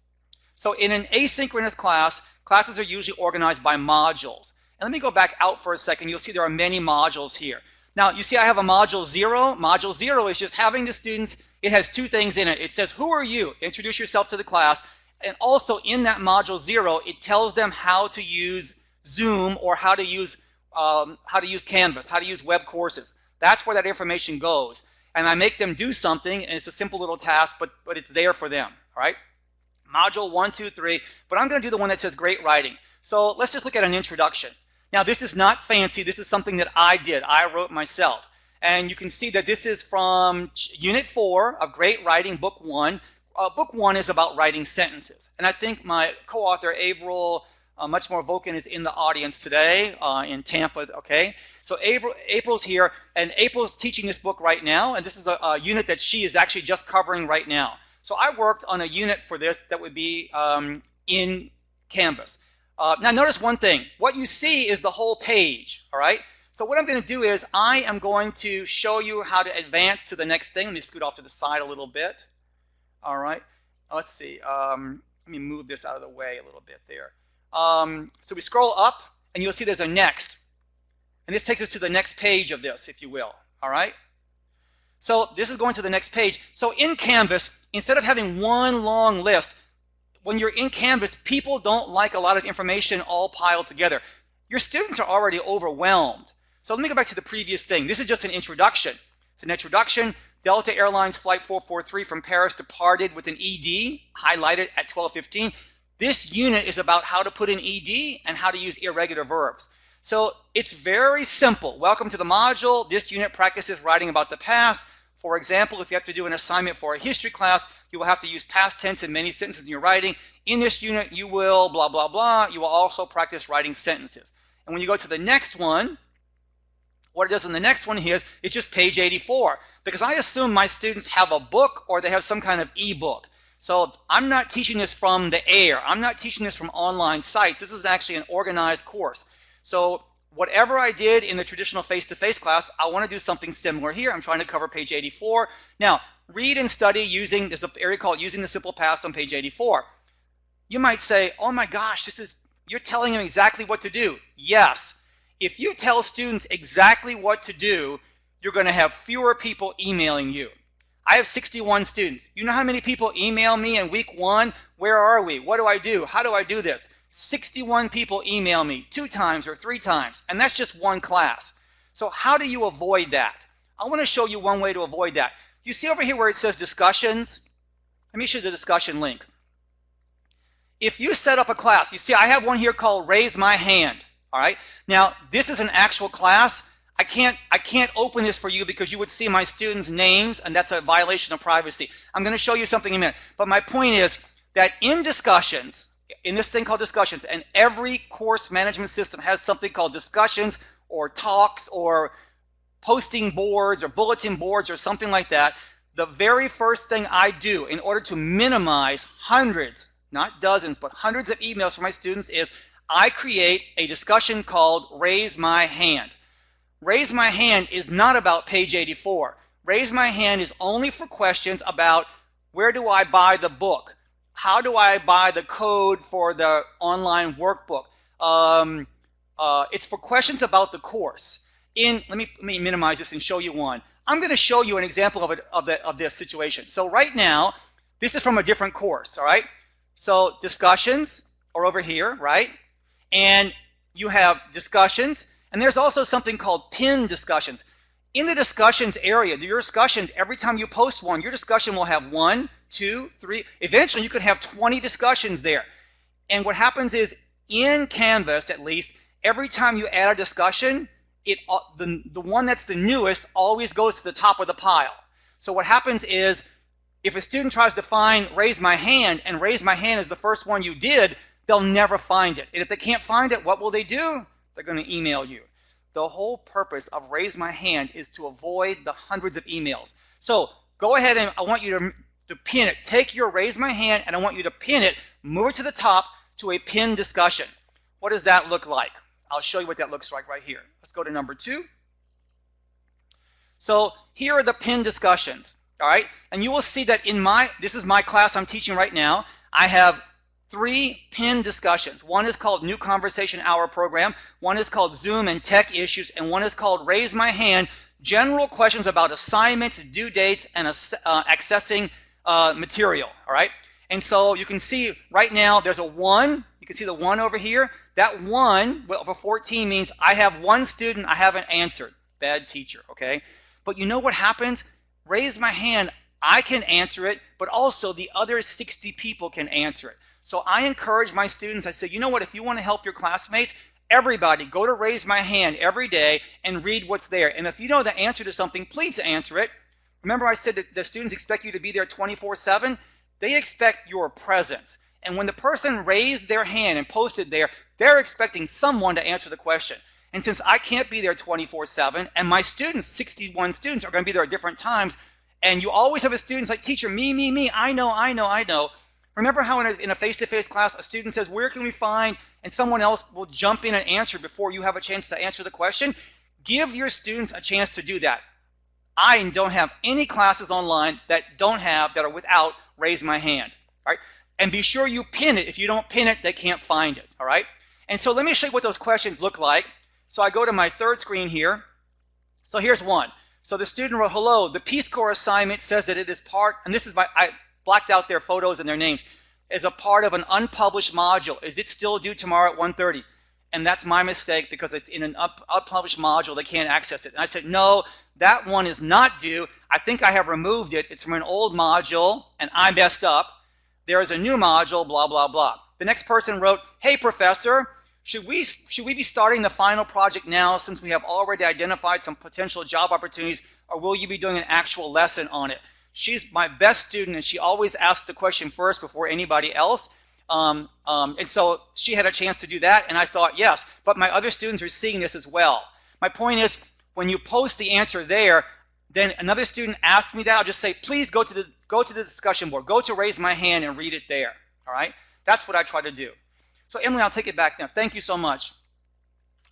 A: So in an asynchronous class, classes are usually organized by modules. And let me go back out for a second. You'll see there are many modules here. Now, you see I have a module 0. Module 0 is just having the students, it has two things in it. It says, who are you? Introduce yourself to the class. And also in that module 0, it tells them how to use Zoom or how to use Canvas, how to use web courses. That's where that information goes. And I make them do something, and it's a simple little task, but it's there for them, all right? Module 1, 2, 3, but I'm going to do the one that says great writing. So let's just look at an introduction. Now, this is not fancy. This is something that I did. I wrote myself. And you can see that this is from Unit 4 of Great Writing, Book 1. Book 1 is about writing sentences. And I think my co-author, Avril, Much More Vulcan, is in the audience today in Tampa, okay? So April's here, and April's teaching this book right now, and this is a unit that she is actually just covering right now. So I worked on a unit for this that would be in Canvas. Now notice one thing. What you see is the whole page, all right? So what I'm going to do is I am going to show you how to advance to the next thing. Let me scoot off to the side a little bit. All right. Let's see. Let me move this out of the way a little bit there. So we scroll up, and you'll see there's a next. And this takes us to the next page of this, if you will. All right? So this is going to the next page. So in Canvas, instead of having one long list, when you're in Canvas, people don't like a lot of information all piled together. Your students are already overwhelmed. So let me go back to the previous thing. This is just an introduction. It's an introduction. Delta Airlines Flight 443 from Paris departed with an ED, highlighted at 12:15. This unit is about how to put in ED and how to use irregular verbs. So it's very simple. Welcome to the module. This unit practices writing about the past. For example, if you have to do an assignment for a history class, you will have to use past tense in many sentences in your writing. In this unit, you will blah, blah, blah. You will also practice writing sentences. And when you go to the next one, what it does in the next one here is it's just page 84. Because I assume my students have a book or they have some kind of e-book. So I'm not teaching this from the air. I'm not teaching this from online sites. This is actually an organized course. So whatever I did in the traditional face-to-face class, I want to do something similar here. I'm trying to cover page 84. Now, read and study using, there's an area called Using the Simple Past on page 84. You might say, oh my gosh, you're telling them exactly what to do. Yes. If you tell students exactly what to do, you're going to have fewer people emailing you. I have 61 students. You know how many people email me in week 1? Where are we? What do I do? How do I do this? 61 people email me 2 times or 3 times, and that's just one class. So how do you avoid that? I want to show you one way to avoid that. You see over here where it says discussions? Let me show you the discussion link. If you set up a class, you see I have one here called Raise My Hand. All right. Now this is an actual class. I can't open this for you because you would see my students' names, and that's a violation of privacy. I'm going to show you something in a minute. But my point is that in discussions, in this thing called discussions, and every course management system has something called discussions or talks or posting boards or bulletin boards or something like that. The very first thing I do in order to minimize hundreds, not dozens, but hundreds of emails from my students is I create a discussion called Raise My Hand. Raise My Hand is not about page 84. Raise My Hand is only for questions about where do I buy the book? How do I buy the code for the online workbook? It's for questions about the course. Let me minimize this and show you one. I'm going to show you an example of this situation. So right now, this is from a different course, all right? So discussions are over here, right? And you have discussions. And there's also something called pinned discussions. In the discussions area, your discussions, every time you post one, your discussion will have 1, 2, 3. Eventually, you could have 20 discussions there. And what happens is, in Canvas, at least, every time you add a discussion, the one that's the newest always goes to the top of the pile. So what happens is, if a student tries to find raise my hand, and raise my hand is the first one you did, they'll never find it. And if they can't find it, what will they do? They're going to email you. The whole purpose of raise my hand is to avoid the hundreds of emails. So go ahead, and I want you to pin it. Take your raise my hand, and I want you to pin it, move it to the top to a pinned discussion. What does that look like? I'll show you what that looks like right here. Let's go to number 2. So here are the pinned discussions, all right? And you will see that this is my class I'm teaching right now. I have 3 pinned discussions. One is called New Conversation Hour Program, one is called Zoom and Tech Issues, and one is called Raise My Hand, General Questions about Assignments, Due Dates, and Accessing Material, all right? And so you can see right now there's a 1. You can see the 1 over here. That 1 over 14 means I have 1 student I haven't answered. Bad teacher, okay? But you know what happens? Raise my hand, I can answer it, but also the other 60 people can answer it. So I encourage my students, I say, you know what, if you want to help your classmates, everybody go to raise my hand every day and read what's there. And if you know the answer to something, please answer it. Remember I said that the students expect you to be there 24/7? They expect your presence. And when the person raised their hand and posted there, they're expecting someone to answer the question. And since I can't be there 24/7, and my students, 61 students, are going to be there at different times, and you always have a student like, teacher, me, I know. Remember how in a face-to-face class, a student says, where can we find, and someone else will jump in and answer before you have a chance to answer the question? Give your students a chance to do that. I don't have any classes online that are without raise my hand, all right? And be sure you pin it. If you don't pin it, they can't find it, all right? And so let me show you what those questions look like. So I go to my third screen here. So here's one. So the student wrote, hello, the Peace Corps assignment says that it is part, and this is I blacked out their photos and their names, is a part of an unpublished module. Is it still due tomorrow at 1:30? And that's my mistake because it's in an unpublished module. They can't access it. And I said, no, that one is not due. I think I have removed it. It's from an old module, and I messed up. There is a new module, blah, blah, blah. The next person wrote, hey, professor, should we be starting the final project now since we have already identified some potential job opportunities, or will you be doing an actual lesson on it? She's my best student, and she always asks the question first before anybody else. And so she had a chance to do that, and I thought, yes, but my other students are seeing this as well. My point is, when you post the answer there, then another student asks me that, I'll just say, please go to the discussion board, go to raise my hand and read it there, all right? That's what I try to do. So Emily, I'll take it back now. Thank you so much.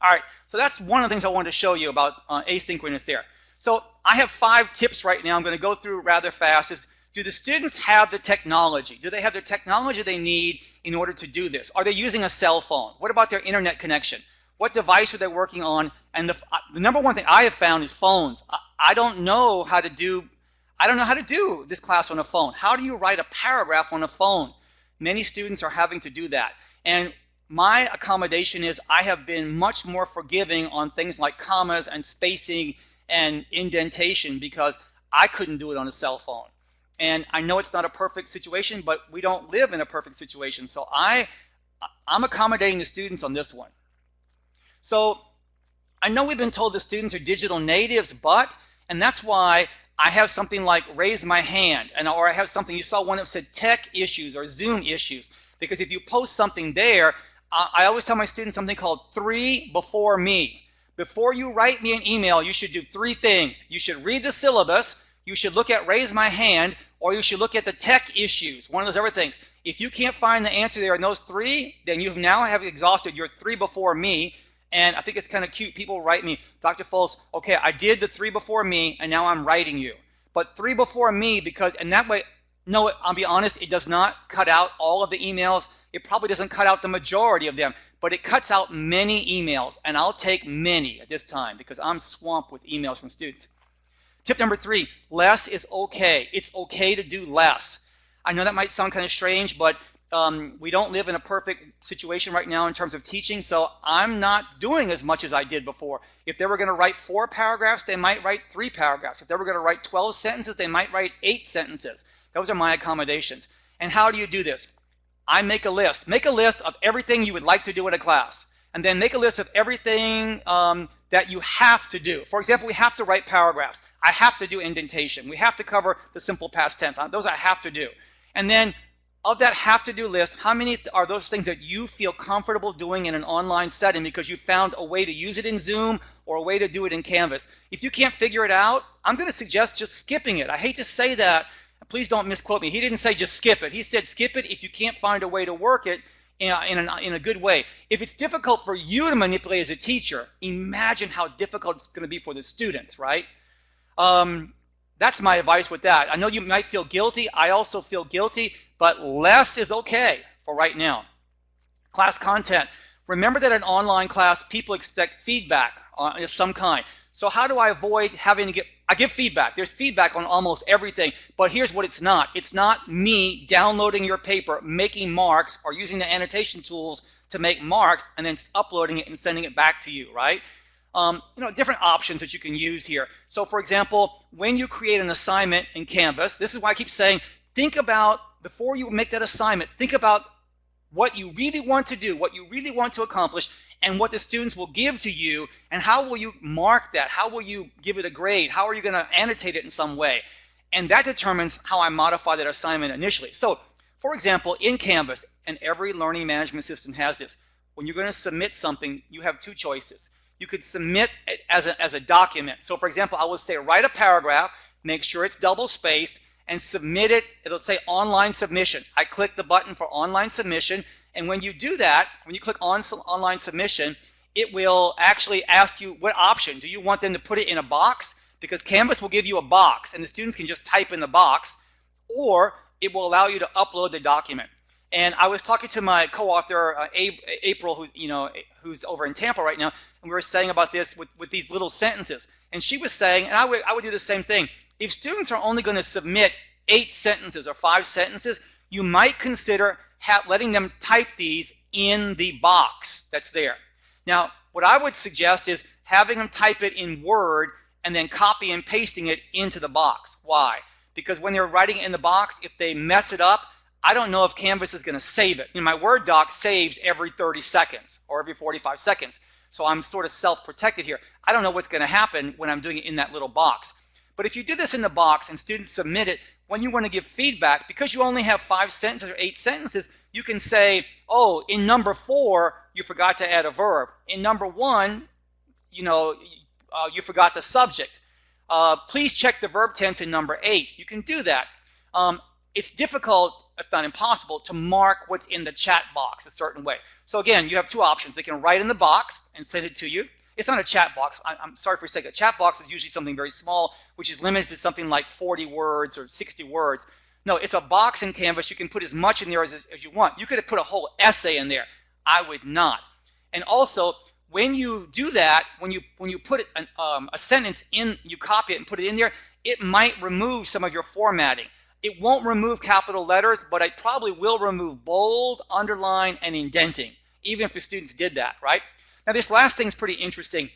A: All right, so that's one of the things I wanted to show you about asynchronous there. So I have 5 tips right now I'm going to go through rather fast. Do the students have the technology? Do they have the technology they need in order to do this? Are they using a cell phone? What about their internet connection? What device are they working on? And the number one thing I have found is phones. I don't know how to do this class on a phone. How do you write a paragraph on a phone? Many students are having to do that. And my accommodation is I have been much more forgiving on things like commas and spacing and indentation because I couldn't do it on a cell phone. And I know it's not a perfect situation, but we don't live in a perfect situation. So I'm accommodating the students on this one. So I know we've been told the students are digital natives, and that's why I have something like raise my hand, or I have something, you saw one that said tech issues or Zoom issues, because if you post something there, I always tell my students something called 3 before me. Before you write me an email, you should do 3 things. You should read the syllabus, you should look at raise my hand, or you should look at the tech issues, one of those other things. If you can't find the answer there in those 3, then you now have exhausted your 3 before me. And I think it's kind of cute. People write me, Dr. Folse, okay, I did the 3 before me, and now I'm writing you. But 3 before me, and that way, no, I'll be honest, it does not cut out all of the emails. It probably doesn't cut out the majority of them, but it cuts out many emails, and I'll take many at this time because I'm swamped with emails from students. Tip number 3, less is okay. It's okay to do less. I know that might sound kind of strange, but We don't live in a perfect situation right now in terms of teaching, so I'm not doing as much as I did before. If they were going to write 4 paragraphs, they might write 3 paragraphs. If they were going to write 12 sentences, they might write 8 sentences. Those are my accommodations. And how do you do this? I make a list. Make a list of everything you would like to do in a class, and then make a list of everything that you have to do. For example, we have to write paragraphs. I have to do indentation. We have to cover the simple past tense. Those I have to do. And then of that have-to-do list, how many are those things that you feel comfortable doing in an online setting because you found a way to use it in Zoom or a way to do it in Canvas? If you can't figure it out, I'm going to suggest just skipping it. I hate to say that. Please don't misquote me. He didn't say just skip it. He said skip it if you can't find a way to work it in a good way. If it's difficult for you to manipulate as a teacher, imagine how difficult it's going to be for the students, right? That's my advice with that. I know you might feel guilty. I also feel guilty. But less is okay for right now. Class content. Remember that in online class, people expect feedback of some kind. So how do I avoid having to get, I give feedback. There's feedback on almost everything, but here's what it's not. It's not me downloading your paper, making marks, or using the annotation tools to make marks, and then uploading it and sending it back to you, right? Different options that you can use here. So for example, when you create an assignment in Canvas, this is why I keep saying, think about, before you make that assignment, think about what you really want to do, what you really want to accomplish, and what the students will give to you, and how will you mark that? How will you give it a grade? How are you going to annotate it in some way? And that determines how I modify that assignment initially. So, for example, in Canvas, and every learning management system has this, when you're going to submit something, you have 2 choices. You could submit it as a document. So, for example, I will say write a paragraph, make sure it's double-spaced, and submit it. It'll say online submission. I click the button for online submission, and when you do that, when you click on online submission, it will actually ask you what option. Do you want them to put it in a box? Because Canvas will give you a box, and the students can just type in the box, or it will allow you to upload the document. And I was talking to my co-author, April, who's over in Tampa right now, and we were saying about this with these little sentences. And she was saying, and I would do the same thing, if students are only going to submit 8 sentences or 5 sentences, you might consider letting them type these in the box that's there. Now, what I would suggest is having them type it in Word and then copy and pasting it into the box. Why? Because when they're writing it in the box, if they mess it up, I don't know if Canvas is going to save it. My Word doc saves every 30 seconds or every 45 seconds. So I'm sort of self-protected here. I don't know what's going to happen when I'm doing it in that little box. But if you do this in the box and students submit it, when you want to give feedback, because you only have 5 sentences or 8 sentences, you can say, oh, in number 4, you forgot to add a verb. In number 1, you forgot the subject. Please check the verb tense in number 8. You can do that. It's difficult, if not impossible, to mark what's in the chat box a certain way. So again, you have 2 options. They can write in the box and send it to you. It's not a chat box. I'm sorry for saying a chat box is usually something very small, which is limited to something like 40 words or 60 words. No, it's a box in Canvas. You can put as much in there as you want. You could have put a whole essay in there. I would not. And also, when you do that, when you put a sentence in, you copy it and put it in there, it might remove some of your formatting. It won't remove capital letters, but it probably will remove bold, underline, and indenting, even if the students did that, right? Now, this last thing is pretty interesting.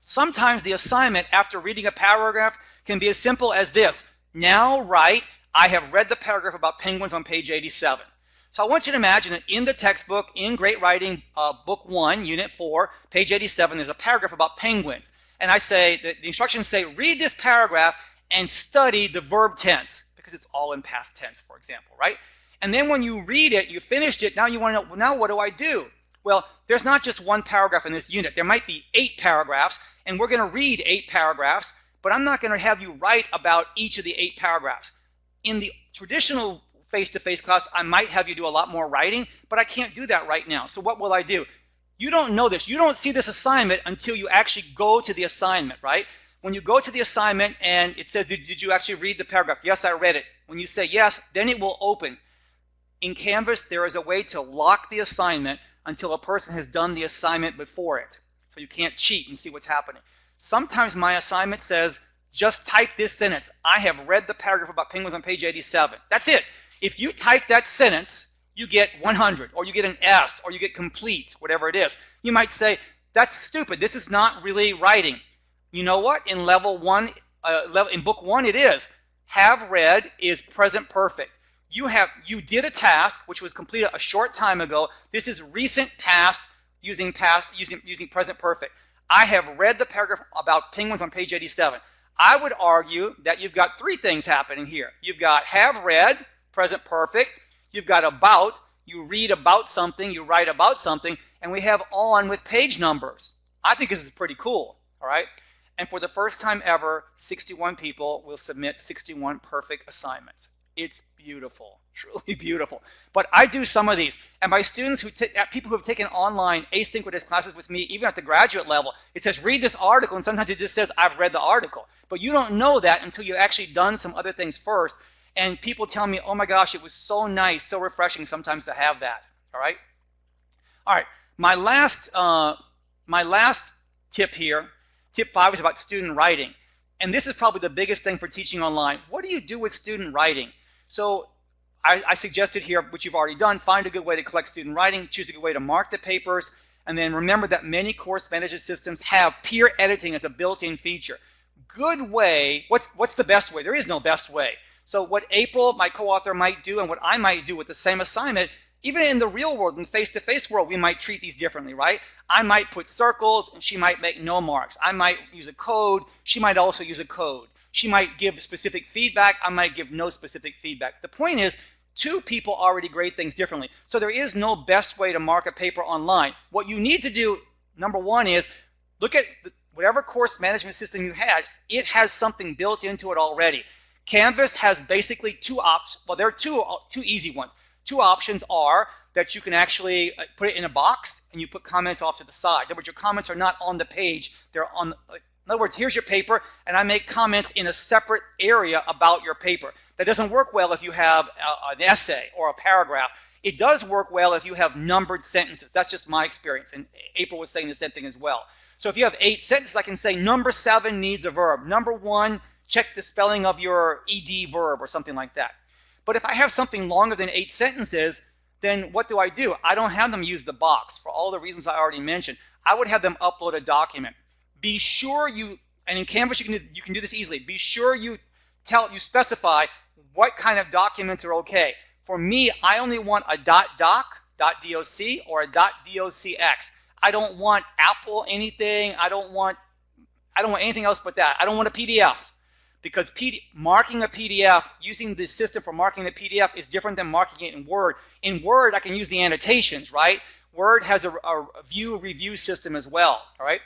A: Sometimes the assignment after reading a paragraph can be as simple as this. Now write, I have read the paragraph about penguins on page 87. So I want you to imagine that in the textbook, in Great Writing, Book 1, Unit 4, page 87, there's a paragraph about penguins. And I say, the instructions say, read this paragraph and study the verb tense, because it's all in past tense, for example, right? And then when you read it, you finished it, now you want to know, well, now what do I do? Well, there's not just 1 paragraph in this unit. There might be 8 paragraphs, and we're going to read 8 paragraphs, but I'm not going to have you write about each of the 8 paragraphs. In the traditional face-to-face class, I might have you do a lot more writing, but I can't do that right now. So what will I do? You don't know this. You don't see this assignment until you actually go to the assignment, right? When you go to the assignment and it says, did you actually read the paragraph? Yes, I read it. When you say yes, then it will open. In Canvas, there is a way to lock the assignment until a person has done the assignment before it. So you can't cheat and see what's happening. Sometimes my assignment says, just type this sentence. I have read the paragraph about penguins on page 87. That's it. If you type that sentence, you get 100, or you get an S, or you get complete, whatever it is. You might say, that's stupid. This is not really writing. You know what? In level 1, in book 1, it is. Have read is present perfect. You did a task which was completed a short time ago. This is recent past using present perfect. I have read the paragraph about penguins on page 87. I would argue that you've got 3 things happening here. You've got have read, present perfect. You've got about, you read about something, you write about something, and we have on with page numbers. I think this is pretty cool, all right? And for the first time ever, 61 people will submit 61 perfect assignments. It's beautiful, truly beautiful. But I do some of these, and my students, people who have taken online asynchronous classes with me, even at the graduate level, it says read this article, and sometimes it just says I've read the article. But you don't know that until you've actually done some other things first. And people tell me, oh my gosh, it was so nice, so refreshing sometimes to have that. All right. All right. My last tip here, tip 5, is about student writing. And this is probably the biggest thing for teaching online. What do you do with student writing? So I suggested here, which you've already done, find a good way to collect student writing, choose a good way to mark the papers, and then remember that many course management systems have peer editing as a built-in feature. Good way, what's the best way? There is no best way. So what April, my co-author, might do and what I might do with the same assignment, even in the real world, in the face-to-face world, we might treat these differently, right? I might put circles and she might make no marks. I might use a code. She might also use a code. She might give specific feedback. I might give no specific feedback. The point is, 2 people already grade things differently. So there is no best way to mark a paper online. What you need to do, number 1, is look at whatever course management system you have. It has something built into it already. Canvas has basically 2 options. Well, there are two easy ones. 2 options are that you can actually put it in a box and you put comments off to the side. In other words, your comments are not on the page. They're on. In other words, here's your paper, and I make comments in a separate area about your paper. That doesn't work well if you have an essay or a paragraph. It does work well if you have numbered sentences. That's just my experience, and April was saying the same thing as well. So if you have 8 sentences, I can say number 7 needs a verb. Number 1, check the spelling of your ed verb or something like that. But if I have something longer than 8 sentences, then what do? I don't have them use the box for all the reasons I already mentioned. I would have them upload a document. Be sure and in Canvas you can do this easily. Be sure you specify what kind of documents are okay. For me, I only want a .doc, .doc, or a .docx. I don't want Apple anything. I don't want anything else but that. I don't want a PDF. Because marking a PDF, using the system for marking a PDF is different than marking it in Word. In Word, I can use the annotations, right? Word has a view review system as well, all right?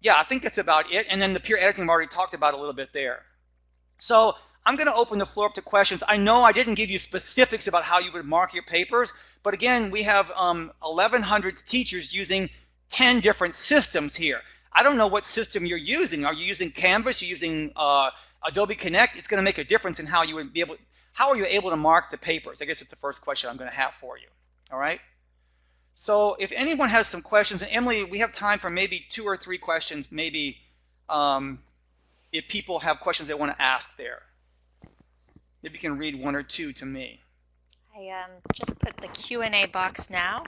A: Yeah, I think that's about it. And then the peer editing I've already talked about a little bit there. So I'm going to open the floor up to questions. I know I didn't give you specifics about how you would mark your papers, but again, we have 1,100 teachers using 10 different systems here. I don't know what system you're using. Are you using Canvas? Are you using Adobe Connect? It's going to make a difference in how you would be able. How are you able to mark the papers? I guess it's the first question I'm going to have for you. All right. So if anyone has some questions, and Emily, we have time for maybe 2 or 3 questions. Maybe if people have questions they want to ask there, maybe you can read 1 or 2 to me.
B: I just put the Q&A box now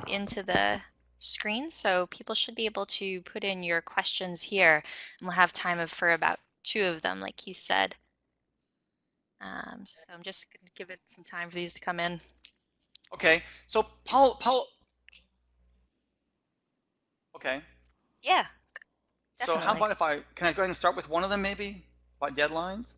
B: into the screen, so people should be able to put in your questions here, and we'll have time for about 2 of them, like you said. So I'm just going to give it some time for these to come in.
A: Okay, so Paul. Okay.
B: Yeah.
A: So
B: Definitely.
A: how about can I go ahead and start with one of them maybe about deadlines?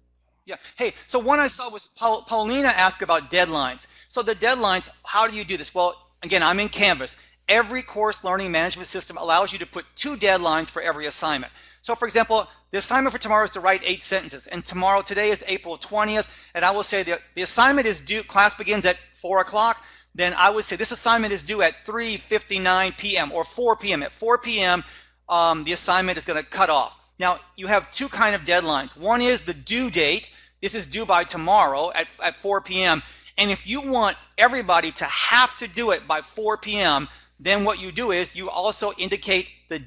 A: Yeah. Hey, so one I saw was Paulina asked about deadlines. So the deadlines, how do you do this? Well, again, I'm in Canvas. Every course learning management system allows you to put 2 deadlines for every assignment. So for example, the assignment for tomorrow is to write 8 sentences. And today is April 20th. And I will say that the assignment is due, class begins at 4 o'clock. Then I would say this assignment is due at 3:59 p.m. or 4 p.m. At 4 p.m., the assignment is going to cut off. Now, you have 2 kind of deadlines. One is the due date. This is due by tomorrow at 4 p.m. And if you want everybody to have to do it by 4 p.m., then what you do is you also indicate the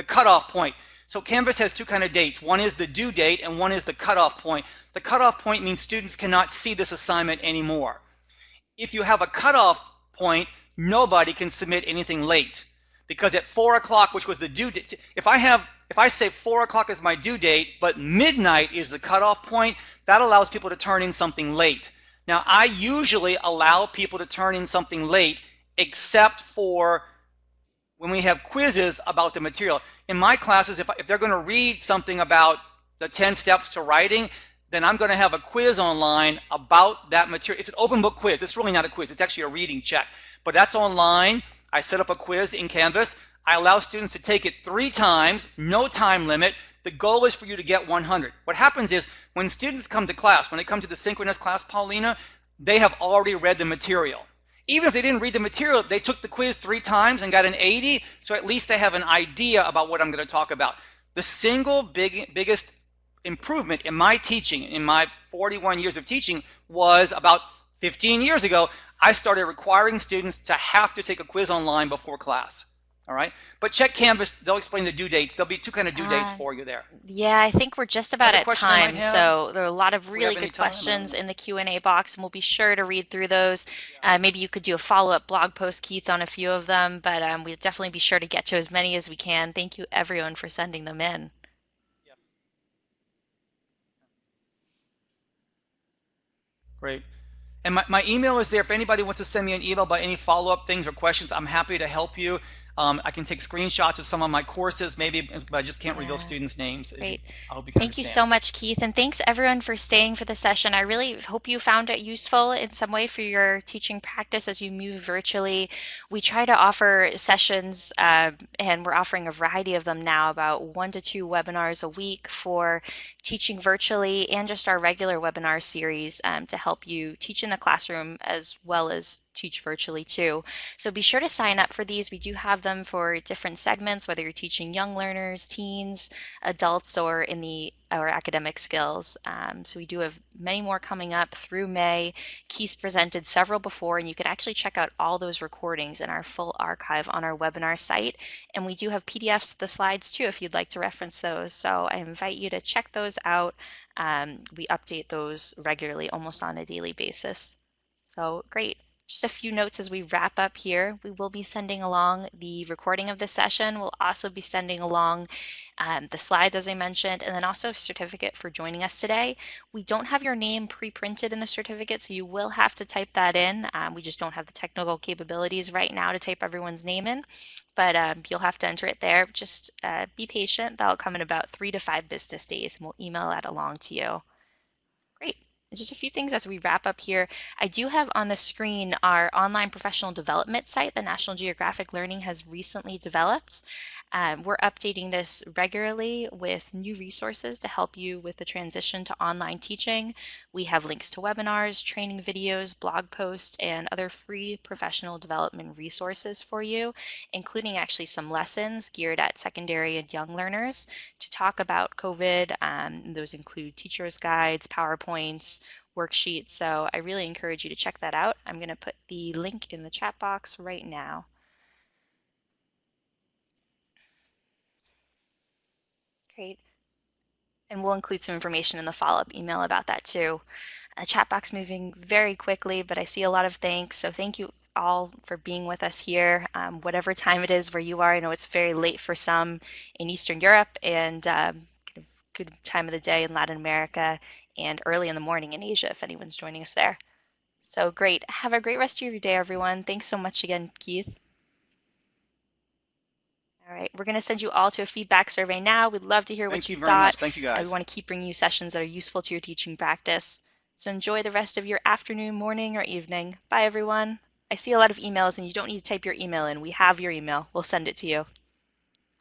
A: cutoff point. So Canvas has two kind of dates. One is the due date and one is the cutoff point. The cutoff point means students cannot see this assignment anymore. If you have a cutoff point, nobody can submit anything late, because at 4 o'clock, which was the due date, if I say 4 o'clock is my due date, but midnight is the cutoff point, that allows people to turn in something late. Now, I usually allow people to turn in something late, except for when we have quizzes about the material. In my classes, if they're going to read something about the 10 steps to writing, then I'm going to have a quiz online about that material. It's an open book quiz. It's really not a quiz. It's actually a reading check. But that's online. I set up a quiz in Canvas. I allow students to take it 3 times, no time limit. The goal is for you to get 100. What happens is when students come to class, when they come to the synchronous class, Paulina, they have already read the material. Even if they didn't read the material, they took the quiz 3 times and got an 80, so at least they have an idea about what I'm going to talk about. The single biggest improvement in my teaching, in my 41 years of teaching, was about 15 years ago. I started requiring students to have to take a quiz online before class. All right, but check Canvas. They'll explain the due dates. There'll be 2 kind of due dates for you there.
B: Yeah, I think we're just about at time. So there are a lot of really good questions in the Q&A box, and we'll be sure to read through those. Maybe you could do a follow-up blog post, Keith, on a few of them, but we'll definitely be sure to get to as many as we can. Thank you, everyone, for sending them in.
A: Yes. Great. And my email is there. If anybody wants to send me an email about any follow-up things or questions, I'm happy to help you. I can take screenshots of some of my courses, maybe, but I just can't reveal students' names.
B: Great.
A: I hope you can
B: Thank you so much, Keith, and thanks everyone for staying for the session. I really hope you found it useful in some way for your teaching practice as you move virtually. We try to offer sessions, and we're offering a variety of them now, about 1 to 2 webinars a week for teaching virtually, and just our regular webinar series to help you teach in the classroom as well as teach virtually too. So be sure to sign up for these. We do have them for different segments, whether you're teaching young learners, teens, adults, or in our academic skills. So we do have many more coming up through May. Keith's presented several before, and you can actually check out all those recordings in our full archive on our webinar site. And we do have PDFs of the slides too, if you'd like to reference those. So I invite you to check those out. We update those regularly, almost on a daily basis. So great. Just a few notes as we wrap up here. We will be sending along the recording of the session. We'll also be sending along the slides, as I mentioned, and then also a certificate for joining us today. We don't have your name pre-printed in the certificate, so you will have to type that in. We just don't have the technical capabilities right now to type everyone's name in, but you'll have to enter it there. Just be patient. That'll come in about 3 to 5 business days, and we'll email that along to you. Great. Just a few things as we wrap up here. I do have on the screen our online professional development site that National Geographic Learning has recently developed. We're updating this regularly with new resources to help you with the transition to online teaching. We have links to webinars, training videos, blog posts, and other free professional development resources for you, including actually some lessons geared at secondary and young learners to talk about COVID. Those include teachers' guides, PowerPoints, worksheets. So I really encourage you to check that out. I'm going to put the link in the chat box right now. Great. And we'll include some information in the follow-up email about that too. The chat box moving very quickly, but I see a lot of thanks. So thank you all for being with us here, whatever time it is where you are. I know it's very late for some in Eastern Europe, and kind of good time of the day in Latin America, and early in the morning in Asia if anyone's joining us there. So great. Have a great rest of your day, everyone. Thanks so much again, Keith. All right, we're going to send you all to a feedback survey now. We'd love to hear what you thought.
A: Thank you, guys.
B: We want to keep bringing you sessions that are useful to your teaching practice. So enjoy the rest of your afternoon, morning, or evening. Bye, everyone. I see a lot of emails, and you don't need to type your email in. We have your email. We'll send it to you.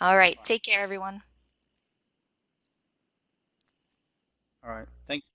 B: All right, take care, everyone.
A: All right, thanks.